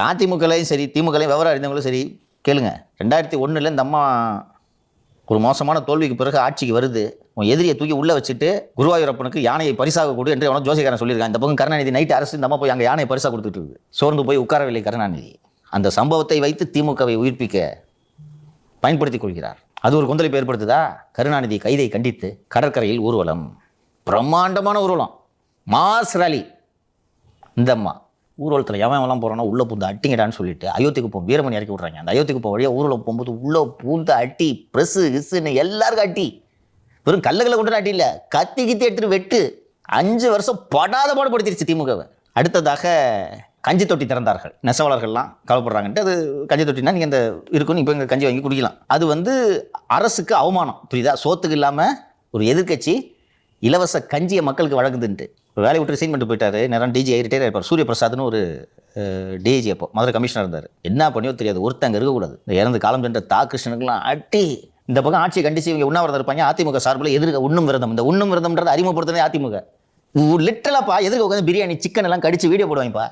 அதிமுகலையும் சரி திமுகலையும் விவரம் அறிந்தவங்களும் சரி கேளுங்க. 2001 இந்த அம்மா ஒரு மோசமான தோல்விக்கு பிறகு ஆட்சிக்கு வருது. உன் எதிரியை தூக்கி உள்ள வச்சுட்டு குருவாயூரப்பனுக்கு யானையை பரிசாக கொடு என்று அவனும் ஜோசியக்காரன் சொல்லியிருக்கான். இந்த பக்கம் கருணாநிதி நைட்டு அரசு இந்த அம்மா போய் அங்கே யானையை பரிசாக கொடுத்துட்டு இருக்கு. சோர்ந்து போய் உட்காரவில்லை கருணாநிதி. அந்த சம்பவத்தை வைத்து திமுகவை உயிர்ப்பிக்க பயன்படுத்திக் கொள்கிறார். அது ஒரு கொந்தளிப்பு ஏற்படுத்துதா? கருணாநிதி கைதை கண்டித்து கடற்கரையில் ஊர்வலம், பிரம்மாண்டமான ஊர்வலம், மாஸ் ரேலி. இந்த அம்மா ஊர்வலத்தில் எவன்லாம் போகிறான்னா உள்ளே பூந்து அட்டிங்கடான்னு சொல்லிட்டு அயோத்திக்கு போகும் வீரமணி இறக்கி விட்றாங்க. அந்த அயோத்திக்கு போக வழியாக ஊரில் போகும்போது உள்ளே பூந்து அட்டி ப்ரெஸ்ஸு கிஸ்ஸுன்னு எல்லாருக்கும் அட்டி. வெறும் கல்லுகளை கொண்டு அட்டி இல்லை, கத்தி எடுத்துட்டு வெட்டு. 5 வருஷம் படாத பாடுபடுத்திருச்சு திமுகவை. அடுத்ததாக கஞ்சி தொட்டி திறந்தார்கள். நெசவாளர்கள்லாம் கவலைப்படுறாங்கன்ட்டு அது கஞ்சி தொட்டினா நீங்கள் இந்த இருக்குன்னு இப்போ இங்கே கஞ்சி வாங்கி குடிக்கலாம். அது அரசுக்கு அவமானம், புரியுதா? சோத்துக்கு இல்லாமல் ஒரு எதிர்கட்சி இலவச கஞ்சியை மக்களுக்கு வழங்குதுன்ட்டு வேலையை விட்டு ரிசைன் பண்ணிட்டு போயிட்டாரு. நேரம் டிஜி ரிட்டையர் ஆயிருப்பார். சூரிய பிரசாத்னு ஒரு டிஜி அப்போ மதுரை கமிஷனர் இருந்தார். என்ன பண்ணியோ தெரியாது, ஒருத்தங்க இருக்கக்கூடாது. இந்த இறந்து காலம் சென்ற கிருஷ்ணனுக்குலாம் அட்டி. இந்த பக்கம் ஆட்சியை கண்டிச்சு இவங்க உண்ணாவிரதம் இருப்பாங்க. அதிமுக சார்பில் எதிர்க்க உண்ணும் விரதம். இந்த உண்ணும் விரதம்ன்றது அறிமுகப்படுத்தினே அதிமுக. லிட்டரலாப்பா எதிர்க்க உட்காந்து பிரியாணி சிக்கன் எல்லாம் கடிச்சு வீடியோ போடுவாங்கப்பா.